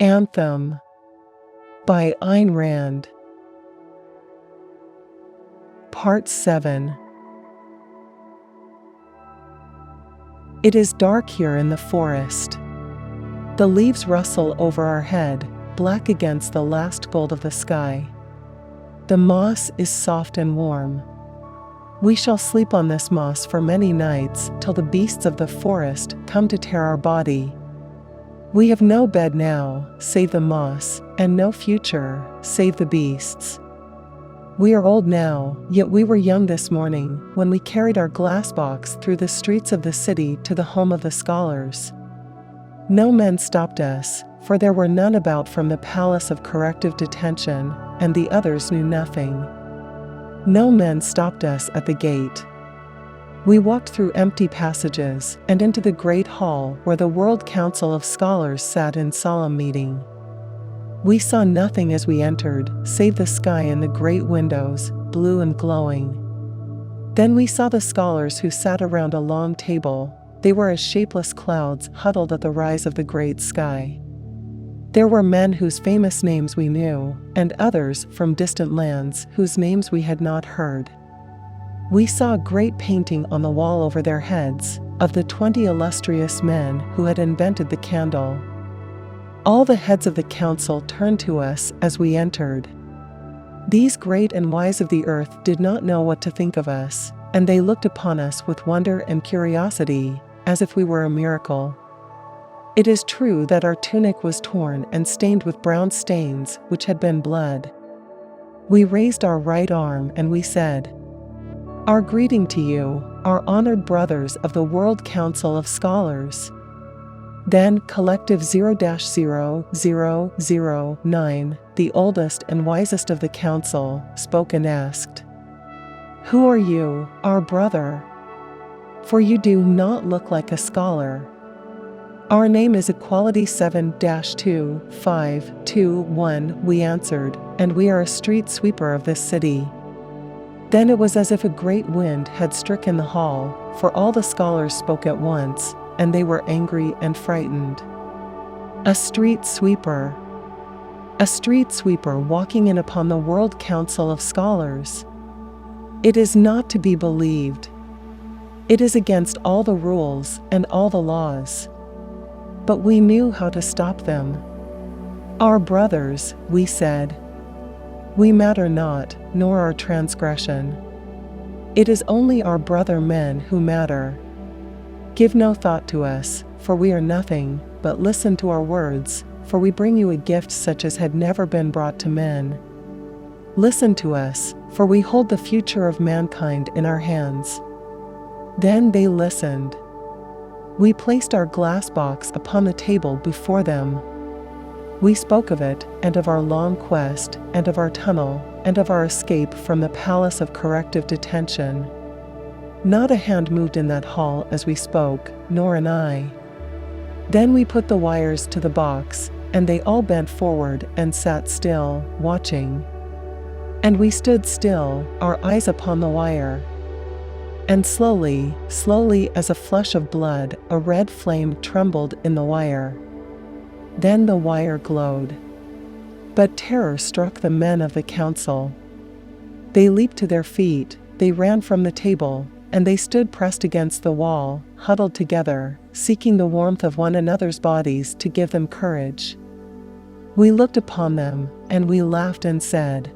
Anthem by Ayn Rand. Part 7. It is dark here in the forest. The leaves rustle over our head, black against the last gold of the sky. The moss is soft and warm. We shall sleep on this moss for many nights, till the beasts of the forest come to tear our body. We have no bed now, save the moss, and no future, save the beasts. We are old now, yet we were young this morning, when we carried our glass box through the streets of the city to the home of the scholars. No men stopped us, for there were none about from the palace of corrective detention, and the others knew nothing. No men stopped us at the gate. We walked through empty passages, and into the great hall where the World Council of Scholars sat in solemn meeting. We saw nothing as we entered, save the sky and the great windows, blue and glowing. Then we saw the scholars who sat around a long table. They were as shapeless clouds huddled at the rise of the great sky. There were men whose famous names we knew, and others from distant lands whose names we had not heard. We saw a great painting on the wall over their heads, of the 20 illustrious men who had invented the candle. All the heads of the council turned to us as we entered. These great and wise of the earth did not know what to think of us, and they looked upon us with wonder and curiosity, as if we were a miracle. It is true that our tunic was torn and stained with brown stains, which had been blood. We raised our right arm and we said, "Our greeting to you, our honored brothers of the World Council of Scholars." Then Collective 0-0009, the oldest and wisest of the council, spoke and asked, "Who are you, our brother? For you do not look like a scholar." "Our name is Equality 7-2521, we answered, "and we are a street sweeper of this city." Then it was as if a great wind had stricken the hall, for all the scholars spoke at once, and they were angry and frightened. A street sweeper. A street sweeper walking in upon the World Council of Scholars. It is not to be believed. It is against all the rules and all the laws. But we knew how to stop them. "Our brothers," we said. "We matter not, nor our transgression. It is only our brother men who matter. Give no thought to us, for we are nothing, but listen to our words, for we bring you a gift such as had never been brought to men. Listen to us, for we hold the future of mankind in our hands." Then they listened. We placed our glass box upon the table before them. We spoke of it, and of our long quest, and of our tunnel, and of our escape from the palace of corrective detention. Not a hand moved in that hall as we spoke, nor an eye. Then we put the wires to the box, and they all bent forward and sat still, watching. And we stood still, our eyes upon the wire. And slowly, slowly as a flush of blood, a red flame trembled in the wire. Then the wire glowed. But terror struck the men of the council. They leaped to their feet, they ran from the table, and they stood pressed against the wall, huddled together, seeking the warmth of one another's bodies to give them courage. We looked upon them, and we laughed and said,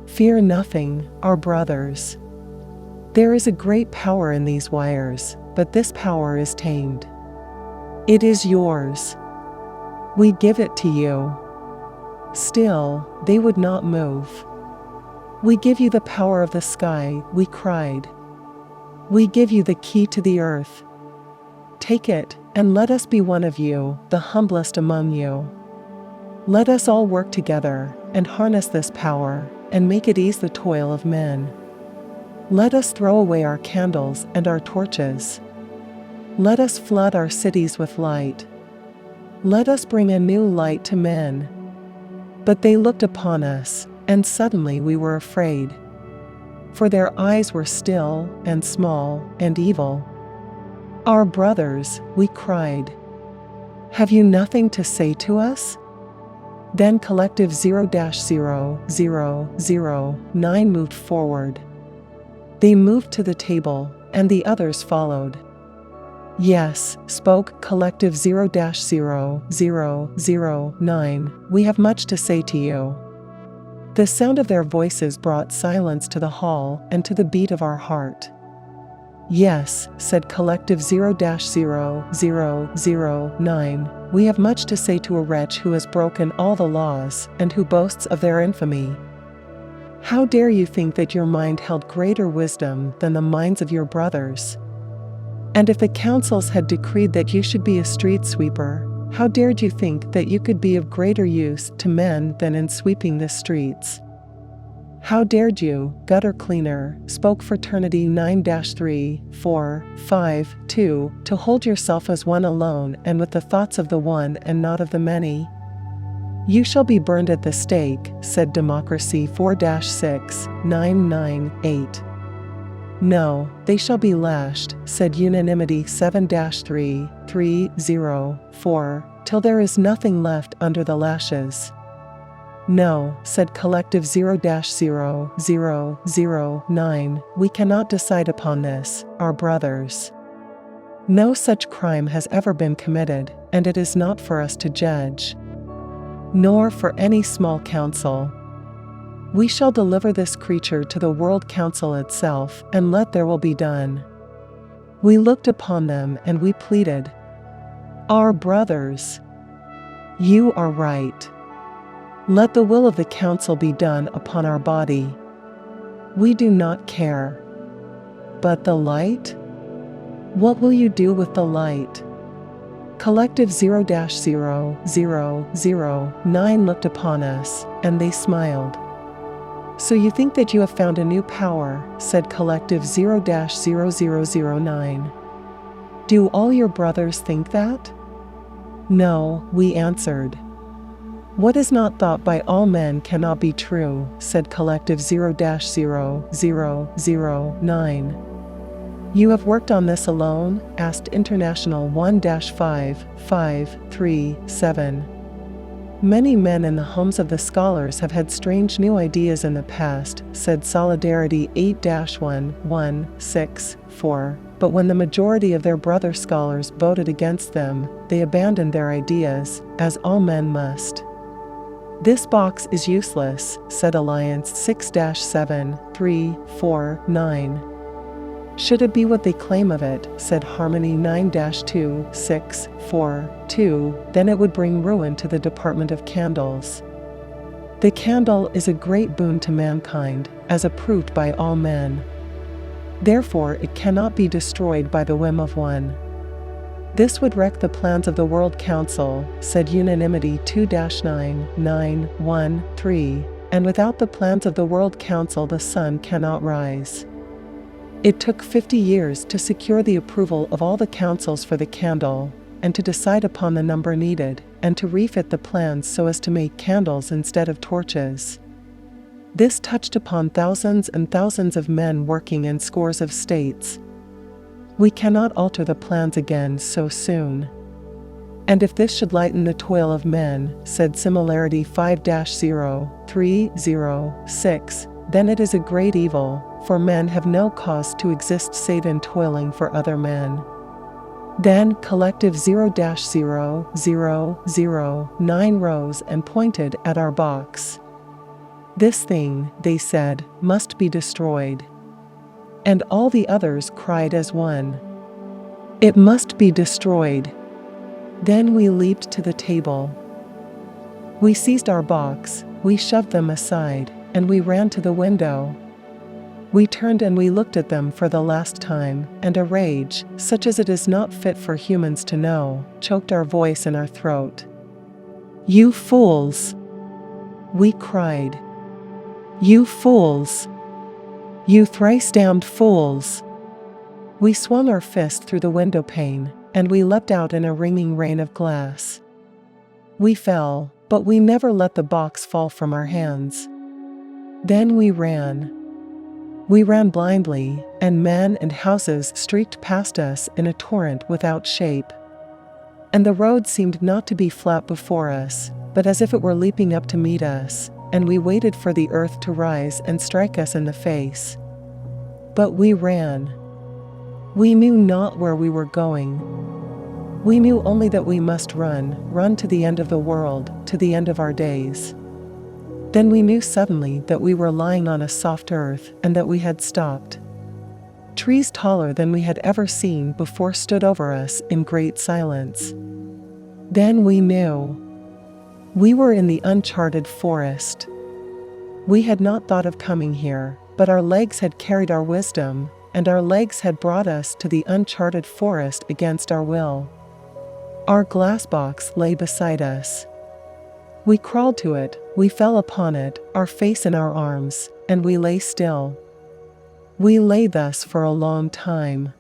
"Fear nothing, our brothers. There is a great power in these wires, but this power is tamed. It is yours. We give it to you." Still, they would not move. "We give you the power of the sky," we cried. "We give you the key to the earth. Take it, and let us be one of you, the humblest among you. Let us all work together, and harness this power, and make it ease the toil of men. Let us throw away our candles and our torches. Let us flood our cities with light. Let us bring a new light to men." But they looked upon us, and suddenly we were afraid. For their eyes were still, and small, and evil. "Our brothers," we cried. "Have you nothing to say to us?" Then Collective 0-0009 moved forward. They moved to the table, and the others followed. Yes, spoke Collective 0-0009, we have much to say to you. The sound of their voices brought silence to the hall and to the beat of our heart. Yes, said Collective 0-0009, we have much to say to a wretch who has broken all the laws and who boasts of their infamy. How dare you think that your mind held greater wisdom than the minds of your brothers? And if the councils had decreed that you should be a street sweeper, how dared you think that you could be of greater use to men than in sweeping the streets? How dared you, gutter cleaner, spoke Fraternity 9-3-4-5-2, to hold yourself as one alone and with the thoughts of the one and not of the many? You shall be burned at the stake, said Democracy 4-6-998. No, they shall be lashed, said Unanimity 7-3-3-0-4, till there is nothing left under the lashes. No, said Collective 0-0009, we cannot decide upon this, our brothers. No such crime has ever been committed, and it is not for us to judge. Nor for any small council. We shall deliver this creature to the World Council itself, and let their will be done. We looked upon them and we pleaded. Our brothers, you are right. Let the will of the council be done upon our body. We do not care. But the light? What will you do with the light? Collective 0-0009 looked upon us, and they smiled. So you think that you have found a new power, said Collective 0-0009. Do all your brothers think that? No, we answered. What is not thought by all men cannot be true, said Collective 0-0009. You have worked on this alone? Asked International 1-5537. Many men in the homes of the scholars have had strange new ideas in the past, said Solidarity 8-1164, but when the majority of their brother scholars voted against them, they abandoned their ideas, as all men must. This box is useless, said Alliance 6-7349. Should it be what they claim of it, said Harmony 9-2642, then it would bring ruin to the Department of Candles. The candle is a great boon to mankind, as approved by all men. Therefore it cannot be destroyed by the whim of one. This would wreck the plans of the World Council, said Unanimity 2-9913, and without the plans of the World Council the sun cannot rise. It took 50 years to secure the approval of all the councils for the candle, and to decide upon the number needed, and to refit the plans so as to make candles instead of torches. This touched upon thousands and thousands of men working in scores of states. We cannot alter the plans again so soon. And if this should lighten the toil of men, said Similarity 5-0306, then it is a great evil, for men have no cause to exist save in toiling for other men. Then Collective 0-0009 rose and pointed at our box. This thing, they said, must be destroyed. And all the others cried as one. It must be destroyed. Then we leaped to the table. We seized our box, we shoved them aside, and we ran to the window. We turned and we looked at them for the last time, and a rage, such as it is not fit for humans to know, choked our voice in our throat. You fools! We cried. You fools! You thrice-damned fools! We swung our fist through the window pane, and we leapt out in a ringing rain of glass. We fell, but we never let the box fall from our hands. Then we ran. We ran blindly, and men and houses streaked past us in a torrent without shape. And the road seemed not to be flat before us, but as if it were leaping up to meet us, and we waited for the earth to rise and strike us in the face. But we ran. We knew not where we were going. We knew only that we must run to the end of the world, to the end of our days. Then we knew suddenly that we were lying on a soft earth and that we had stopped. Trees taller than we had ever seen before stood over us in great silence. Then we knew. We were in the uncharted forest. We had not thought of coming here, but our legs had carried our wisdom, and our legs had brought us to the uncharted forest against our will. Our glass box lay beside us. We crawled to it, we fell upon it, our face in our arms, and we lay still. We lay thus for a long time.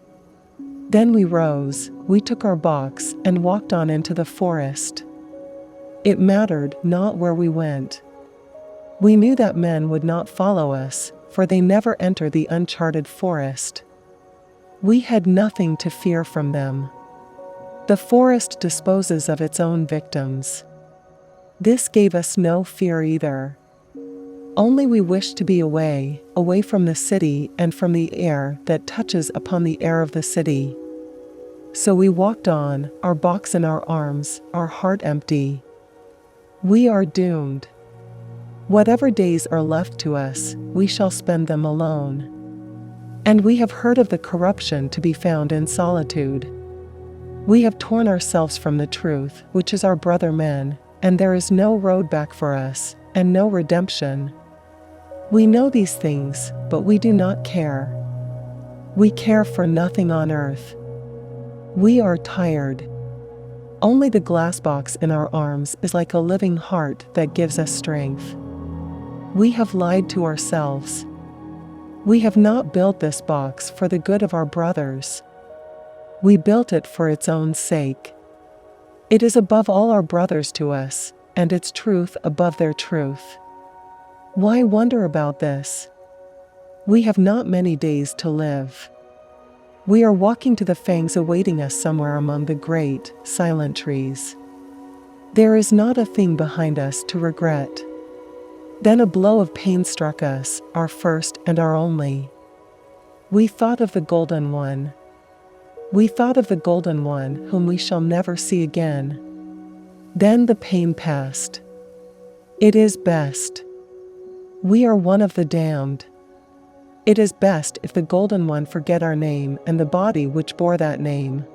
Then we rose, we took our box and walked on into the forest. It mattered not where we went. We knew that men would not follow us, for they never enter the uncharted forest. We had nothing to fear from them. The forest disposes of its own victims. This gave us no fear either. Only we wished to be away from the city and from the air that touches upon the air of the city. So we walked on, our box in our arms, our heart empty. We are doomed. Whatever days are left to us, we shall spend them alone. And we have heard of the corruption to be found in solitude. We have torn ourselves from the truth, which is our brother men, and there is no road back for us, and no redemption. We know these things, but we do not care. We care for nothing on earth. We are tired. Only the glass box in our arms is like a living heart that gives us strength. We have lied to ourselves. We have not built this box for the good of our brothers. We built it for its own sake. It is above all our brothers to us, and its truth above their truth. Why wonder about this? We have not many days to live. We are walking to the fangs awaiting us somewhere among the great, silent trees. There is not a thing behind us to regret. Then a blow of pain struck us, our first and our only. We thought of the golden one. We thought of the golden one whom we shall never see again. Then the pain passed. It is best. We are one of the damned. It is best if the golden one forget our name and the body which bore that name.